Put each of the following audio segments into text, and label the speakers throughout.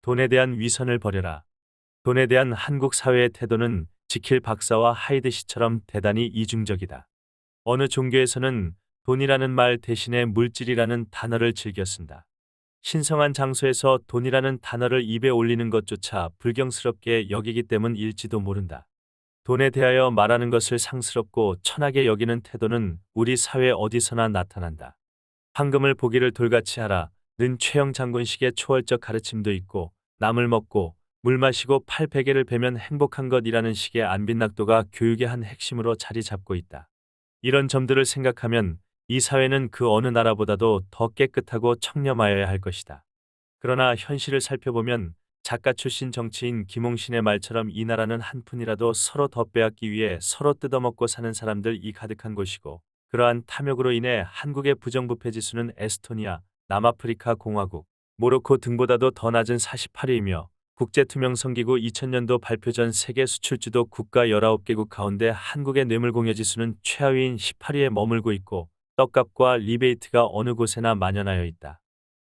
Speaker 1: 돈에 대한 위선을 버려라. 돈에 대한 한국 사회의 태도는 지킬 박사와 하이드 씨처럼 대단히 이중적이다. 어느 종교에서는 돈이라는 말 대신에 물질이라는 단어를 즐겨 쓴다. 신성한 장소에서 돈이라는 단어를 입에 올리는 것조차 불경스럽게 여기기 때문일지도 모른다. 돈에 대하여 말하는 것을 상스럽고 천하게 여기는 태도는 우리 사회 어디서나 나타난다. 황금을 보기를 돌같이 하라 는 최영 장군식의 초월적 가르침도 있고, 남을 먹고 물 마시고 팔베개를 베면 행복한 것이라는 식의 안빈낙도가 교육의 한 핵심으로 자리 잡고 있다. 이런 점들을 생각하면 이 사회는 그 어느 나라보다도 더 깨끗하고 청렴하여야 할 것이다. 그러나 현실을 살펴보면 작가 출신 정치인 김홍신의 말처럼 이 나라는 한 푼이라도 서로 더 빼앗기 위해 서로 뜯어먹고 사는 사람들이 가득한 곳이고, 그러한 탐욕으로 인해 한국의 부정부패 지수는 에스토니아, 남아프리카 공화국, 모로코 등보다도 더 낮은 48위이며, 국제투명성기구 2000년도 발표 전 세계 수출주도 국가 19개국 가운데 한국의 뇌물공여 지수는 최하위인 18위에 머물고 있고, 떡값과 리베이트가 어느 곳에나 만연하여 있다.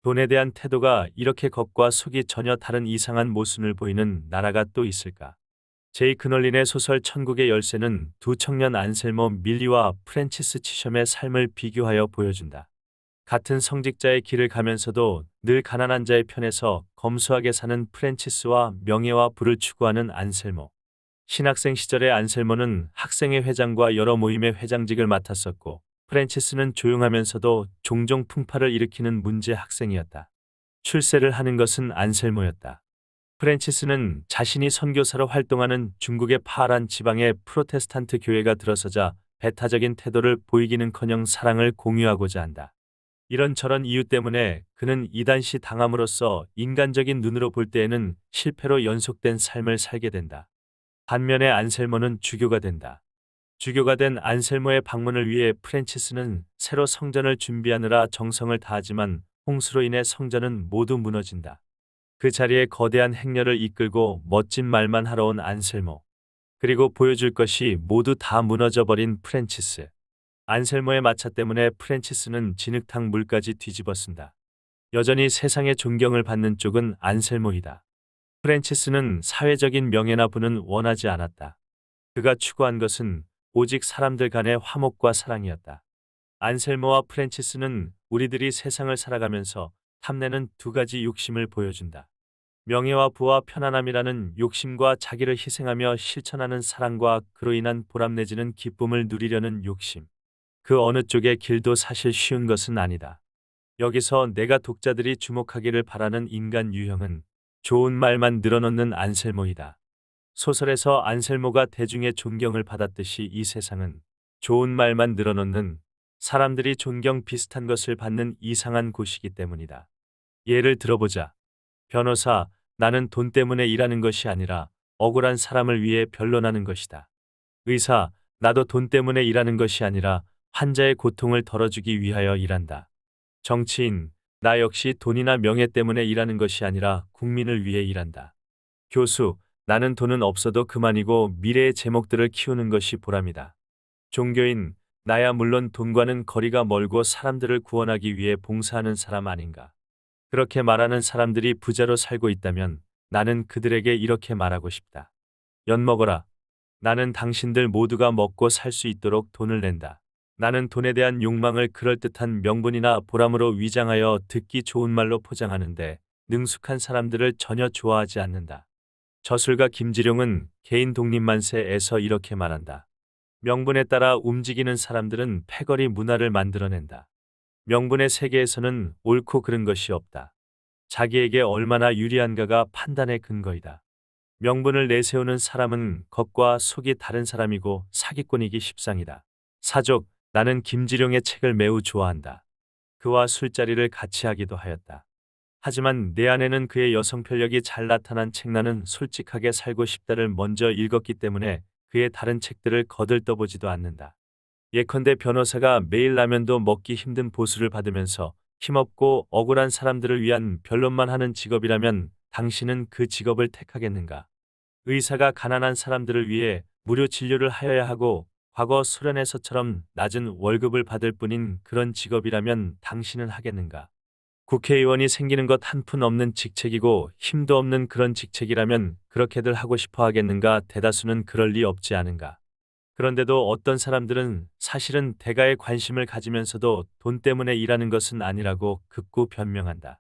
Speaker 1: 돈에 대한 태도가 이렇게 겉과 속이 전혀 다른 이상한 모순을 보이는 나라가 또 있을까? 제이크 널린의 소설 천국의 열쇠는 두 청년 안셀모 밀리와 프랜치스 치셴의 삶을 비교하여 보여준다. 같은 성직자의 길을 가면서도 늘 가난한 자의 편에서 검소하게 사는 프랜치스와 명예와 부를 추구하는 안셀모. 신학생 시절의 안셀모는 학생회 회장과 여러 모임의 회장직을 맡았었고, 프랜치스는 조용하면서도 종종 풍파를 일으키는 문제 학생이었다. 출세를 하는 것은 안셀모였다. 프랜치스는 자신이 선교사로 활동하는 중국의 파란 지방의 프로테스탄트 교회가 들어서자 배타적인 태도를 보이기는커녕 사랑을 공유하고자 한다. 이런저런 이유 때문에 그는 이단시 당함으로써 인간적인 눈으로 볼 때에는 실패로 연속된 삶을 살게 된다. 반면에 안셀모는 주교가 된다. 주교가 된 안셀모의 방문을 위해 프랜치스는 새로 성전을 준비하느라 정성을 다하지만 홍수로 인해 성전은 모두 무너진다. 그 자리에 거대한 행렬을 이끌고 멋진 말만 하러 온 안셀모. 그리고 보여줄 것이 모두 다 무너져버린 프랜치스. 안셀모의 마차 때문에 프랜치스는 진흙탕 물까지 뒤집어쓴다. 여전히 세상의 존경을 받는 쪽은 안셀모이다. 프랜치스는 사회적인 명예나 부는 원하지 않았다. 그가 추구한 것은 오직 사람들 간의 화목과 사랑이었다. 안셀모와 프랜치스는 우리들이 세상을 살아가면서 탐내는 두 가지 욕심을 보여준다. 명예와 부와 편안함이라는 욕심과 자기를 희생하며 실천하는 사랑과 그로 인한 보람 내지는 기쁨을 누리려는 욕심. 그 어느 쪽의 길도 사실 쉬운 것은 아니다. 여기서 내가 독자들이 주목하기를 바라는 인간 유형은 좋은 말만 늘어놓는 안셀모이다. 소설에서 안셀모가 대중의 존경을 받았듯이 이 세상은 좋은 말만 늘어놓는, 사람들이 존경 비슷한 것을 받는 이상한 곳이기 때문이다. 예를 들어보자. 변호사, 나는 돈 때문에 일하는 것이 아니라 억울한 사람을 위해 변론하는 것이다. 의사, 나도 돈 때문에 일하는 것이 아니라 환자의 고통을 덜어주기 위하여 일한다. 정치인, 나 역시 돈이나 명예 때문에 일하는 것이 아니라 국민을 위해 일한다. 교수, 나는 돈은 없어도 그만이고 미래의 제목들을 키우는 것이 보람이다. 종교인, 나야 물론 돈과는 거리가 멀고 사람들을 구원하기 위해 봉사하는 사람 아닌가. 그렇게 말하는 사람들이 부자로 살고 있다면 나는 그들에게 이렇게 말하고 싶다. 엿먹어라. 나는 당신들 모두가 먹고 살 수 있도록 돈을 낸다. 나는 돈에 대한 욕망을 그럴듯한 명분이나 보람으로 위장하여 듣기 좋은 말로 포장하는데 능숙한 사람들을 전혀 좋아하지 않는다. 저술가 김지룡은 개인 독립만세에서 이렇게 말한다. 명분에 따라 움직이는 사람들은 패거리 문화를 만들어낸다. 명분의 세계에서는 옳고 그른 것이 없다. 자기에게 얼마나 유리한가가 판단의 근거이다. 명분을 내세우는 사람은 겉과 속이 다른 사람이고 사기꾼이기 십상이다. 사족, 나는 김지룡의 책을 매우 좋아한다. 그와 술자리를 같이 하기도 하였다. 하지만 내 안에는 그의 여성 편력이 잘 나타난 책 나는 솔직하게 살고 싶다를 먼저 읽었기 때문에 그의 다른 책들을 거들떠보지도 않는다. 예컨대 변호사가 매일 라면도 먹기 힘든 보수를 받으면서 힘없고 억울한 사람들을 위한 변론만 하는 직업이라면 당신은 그 직업을 택하겠는가? 의사가 가난한 사람들을 위해 무료 진료를 하여야 하고 과거 소련에서처럼 낮은 월급을 받을 뿐인 그런 직업이라면 당신은 하겠는가? 국회의원이 생기는 것 한 푼 없는 직책이고 힘도 없는 그런 직책이라면 그렇게들 하고 싶어 하겠는가? 대다수는 그럴 리 없지 않은가? 그런데도 어떤 사람들은 사실은 대가에 관심을 가지면서도 돈 때문에 일하는 것은 아니라고 극구 변명한다.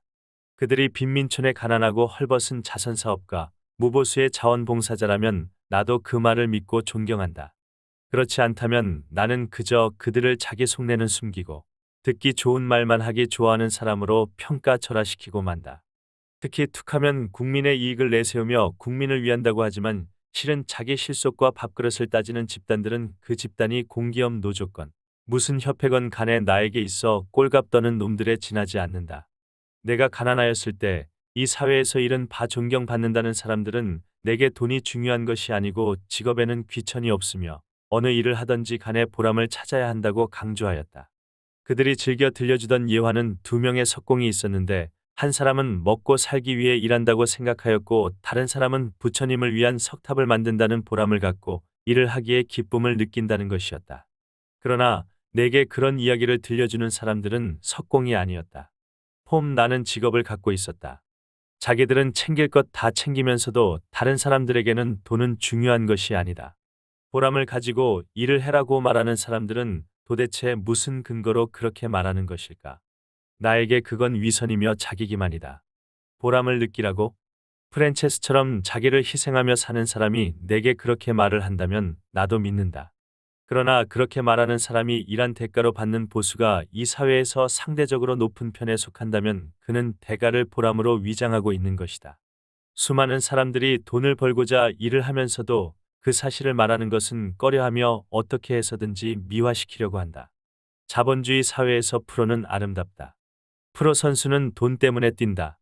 Speaker 1: 그들이 빈민촌의 가난하고 헐벗은 자선사업가, 무보수의 자원봉사자라면 나도 그 말을 믿고 존경한다. 그렇지 않다면 나는 그저 그들을 자기 속내는 숨기고 듣기 좋은 말만 하기 좋아하는 사람으로 평가절하시키고 만다. 특히 툭하면 국민의 이익을 내세우며 국민을 위한다고 하지만 실은 자기 실속과 밥그릇을 따지는 집단들은 그 집단이 공기업 노조건, 무슨 협회건 간에 나에게 있어 꼴값 떠는 놈들에 지나지 않는다. 내가 가난하였을 때 이 사회에서 일은 바 존경받는다는 사람들은 내게 돈이 중요한 것이 아니고 직업에는 귀천이 없으며 어느 일을 하든지 간에 보람을 찾아야 한다고 강조하였다. 그들이 즐겨 들려주던 예화는 두 명의 석공이 있었는데 한 사람은 먹고 살기 위해 일한다고 생각하였고 다른 사람은 부처님을 위한 석탑을 만든다는 보람을 갖고 일을 하기에 기쁨을 느낀다는 것이었다. 그러나 내게 그런 이야기를 들려주는 사람들은 석공이 아니었다. 나는 직업을 갖고 있었다. 자기들은 챙길 것 다 챙기면서도 다른 사람들에게는 돈은 중요한 것이 아니다. 보람을 가지고 일을 해라고 말하는 사람들은 도대체 무슨 근거로 그렇게 말하는 것일까? 나에게 그건 위선이며 자기기만이다. 보람을 느끼라고? 프랜체스처럼 자기를 희생하며 사는 사람이 내게 그렇게 말을 한다면 나도 믿는다. 그러나 그렇게 말하는 사람이 일한 대가로 받는 보수가 이 사회에서 상대적으로 높은 편에 속한다면 그는 대가를 보람으로 위장하고 있는 것이다. 수많은 사람들이 돈을 벌고자 일을 하면서도 그 사실을 말하는 것은 꺼려하며 어떻게 해서든지 미화시키려고 한다. 자본주의 사회에서 프로는 아름답다. 프로 선수는 돈 때문에 뛴다.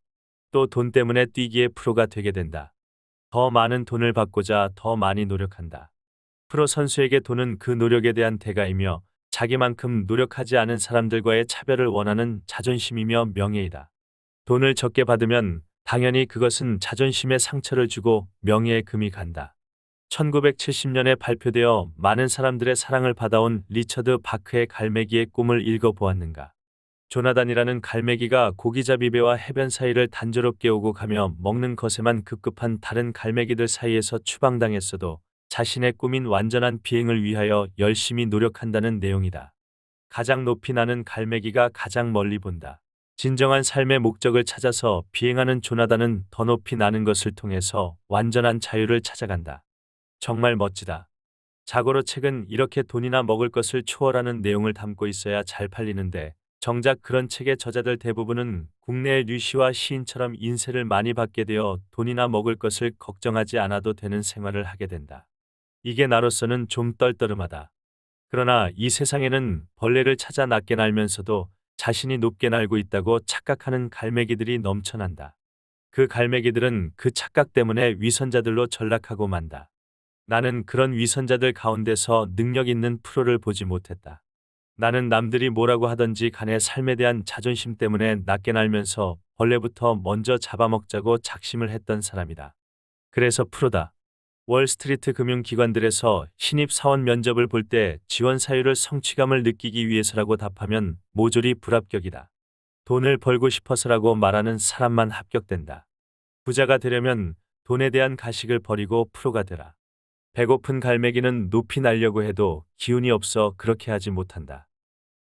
Speaker 1: 또 돈 때문에 뛰기에 프로가 되게 된다. 더 많은 돈을 받고자 더 많이 노력한다. 프로 선수에게 돈은 그 노력에 대한 대가이며 자기만큼 노력하지 않은 사람들과의 차별을 원하는 자존심이며 명예이다. 돈을 적게 받으면 당연히 그것은 자존심에 상처를 주고 명예에 금이 간다. 1970년에 발표되어 많은 사람들의 사랑을 받아온 리처드 바크의 갈매기의 꿈을 읽어보았는가. 조나단이라는 갈매기가 고기잡이 배와 해변 사이를 단조롭게 오고 가며 먹는 것에만 급급한 다른 갈매기들 사이에서 추방당했어도 자신의 꿈인 완전한 비행을 위하여 열심히 노력한다는 내용이다. 가장 높이 나는 갈매기가 가장 멀리 본다. 진정한 삶의 목적을 찾아서 비행하는 조나단은 더 높이 나는 것을 통해서 완전한 자유를 찾아간다. 정말 멋지다. 자고로 책은 이렇게 돈이나 먹을 것을 초월하는 내용을 담고 있어야 잘 팔리는데 정작 그런 책의 저자들 대부분은 국내의 류시와 시인처럼 인세를 많이 받게 되어 돈이나 먹을 것을 걱정하지 않아도 되는 생활을 하게 된다. 이게 나로서는 좀 떨떠름하다. 그러나 이 세상에는 벌레를 찾아 낮게 날면서도 자신이 높게 날고 있다고 착각하는 갈매기들이 넘쳐난다. 그 갈매기들은 그 착각 때문에 위선자들로 전락하고 만다. 나는 그런 위선자들 가운데서 능력 있는 프로를 보지 못했다. 나는 남들이 뭐라고 하던지 간에 삶에 대한 자존심 때문에 낮게 날면서 벌레부터 먼저 잡아먹자고 작심을 했던 사람이다. 그래서 프로다. 월스트리트 금융기관들에서 신입 사원 면접을 볼 때 지원 사유를 성취감을 느끼기 위해서라고 답하면 모조리 불합격이다. 돈을 벌고 싶어서라고 말하는 사람만 합격된다. 부자가 되려면 돈에 대한 가식을 버리고 프로가 되라. 배고픈 갈매기는 높이 날려고 해도 기운이 없어 그렇게 하지 못한다.